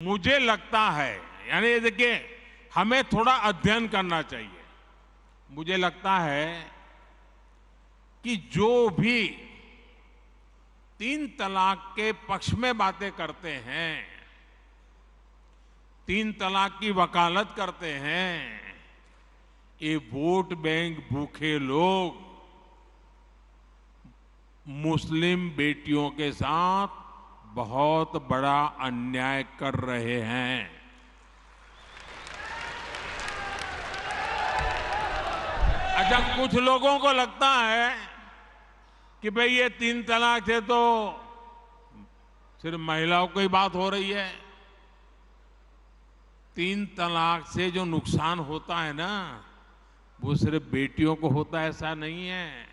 मुझे लगता है, यानी ये देखिए, हमें थोड़ा अध्ययन करना चाहिए। मुझे लगता है कि जो भी तीन तलाक के पक्ष में बातें करते हैं, तीन तलाक की वकालत करते हैं, ये वोट बैंक भूखे लोग मुस्लिम बेटियों के साथ बहुत बड़ा अन्याय कर रहे हैं। अच्छा, कुछ लोगों को लगता है कि भाई ये तीन तलाक से तो सिर्फ महिलाओं की बात हो रही है। तीन तलाक से जो नुकसान होता है ना, वो सिर्फ बेटियों को होता है ऐसा नहीं है,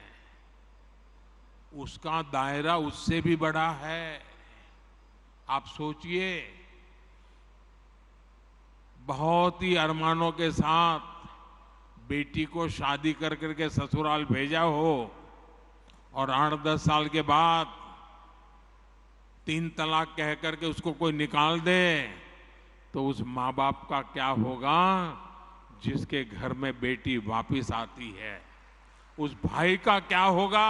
उसका दायरा उससे भी बड़ा है। आप सोचिए, बहुत ही अरमानों के साथ बेटी को शादी कर करके ससुराल भेजा हो और 8-10 साल के बाद तीन तलाक कह करके उसको कोई निकाल दे, तो उस माँ बाप का क्या होगा जिसके घर में बेटी वापिस आती है? उस भाई का क्या होगा?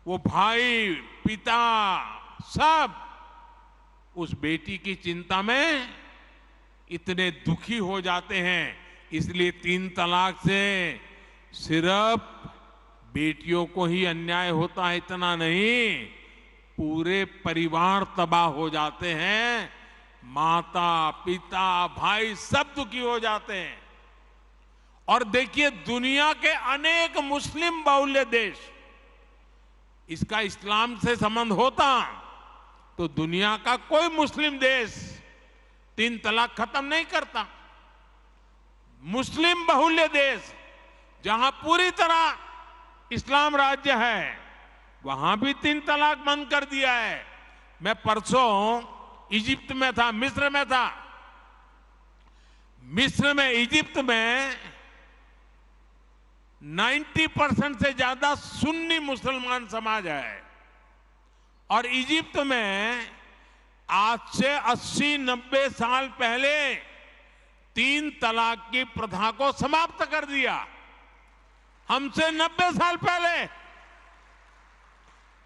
वो भाई, पिता, सब उस बेटी की चिंता में इतने दुखी हो जाते हैं। इसलिए तीन तलाक से सिर्फ बेटियों को ही अन्याय होता है इतना नहीं, पूरे परिवार तबाह हो जाते हैं। माता, पिता, भाई सब दुखी हो जाते हैं। और देखिए, दुनिया के अनेक मुस्लिम बाहुल्य देश, इसका इस्लाम से संबंध होता तो दुनिया का कोई मुस्लिम देश तीन तलाक खत्म नहीं करता। मुस्लिम बाहुल्य देश जहां पूरी तरह इस्लाम राज्य है, वहां भी तीन तलाक बंद कर दिया है। मैं परसों इजिप्ट में था, मिस्र में था। मिस्र में, इजिप्ट में 90% से ज्यादा सुन्नी मुसलमान समाज है और इजिप्ट में आज से 80-90 साल पहले तीन तलाक की प्रथा को समाप्त कर दिया। हमसे 90 साल पहले।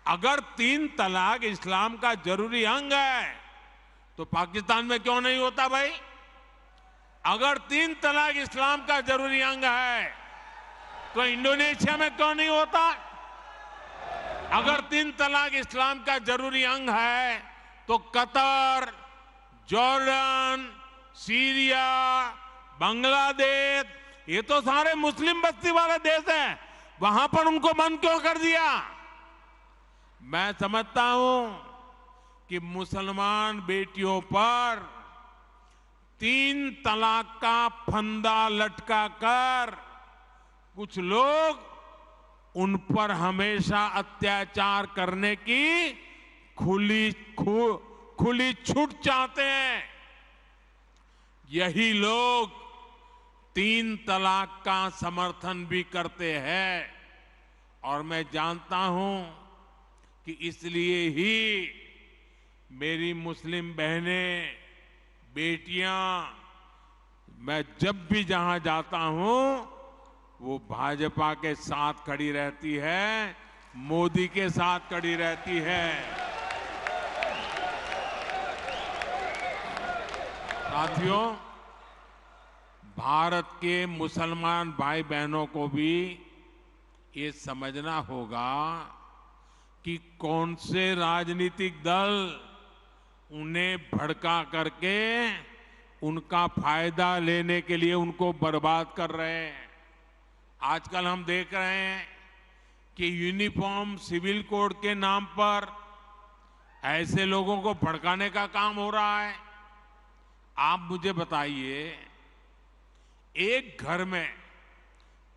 अगर तीन तलाक इस्लाम का जरूरी अंग है तो पाकिस्तान में क्यों नहीं होता भाई? अगर तीन तलाक इस्लाम का जरूरी अंग है तो इंडोनेशिया में क्यों नहीं होता? अगर तीन तलाक इस्लाम का जरूरी अंग है तो कतर, जॉर्डन, सीरिया, बांग्लादेश, ये तो सारे मुस्लिम बस्ती वाले देश हैं, वहां पर उनको बंद क्यों कर दिया? मैं समझता हूं कि मुसलमान बेटियों पर तीन तलाक का फंदा लटका कर कुछ लोग उन पर हमेशा अत्याचार करने की खुली छूट चाहते हैं। यही लोग तीन तलाक का समर्थन भी करते हैं और मैं जानता हूं कि इसलिए ही मेरी मुस्लिम बहनें, बेटियां, मैं जब भी जहां जाता हूं वो भाजपा के साथ खड़ी रहती है, मोदी के साथ खड़ी रहती है। साथियों, भारत के मुसलमान भाई बहनों को भी ये समझना होगा कि कौन से राजनीतिक दल उन्हें भड़का करके उनका फायदा लेने के लिए उनको बर्बाद कर रहे हैं। आजकल हम देख रहे हैं कि यूनिफॉर्म सिविल कोड के नाम पर ऐसे लोगों को भड़काने का काम हो रहा है। आप मुझे बताइए, एक घर में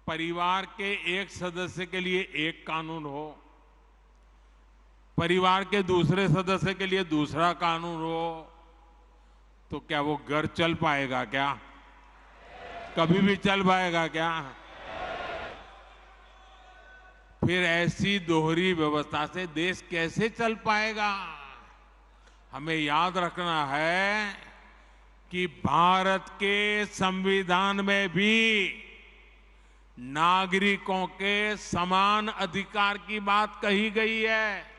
परिवार के एक सदस्य के लिए एक कानून हो, परिवार के दूसरे सदस्य के लिए दूसरा कानून हो, तो क्या वो घर चल पाएगा? क्या कभी भी चल पाएगा क्या? फिर ऐसी दोहरी व्यवस्था से देश कैसे चल पाएगा? हमें याद रखना है कि भारत के संविधान में भी नागरिकों के समान अधिकार की बात कही गई है।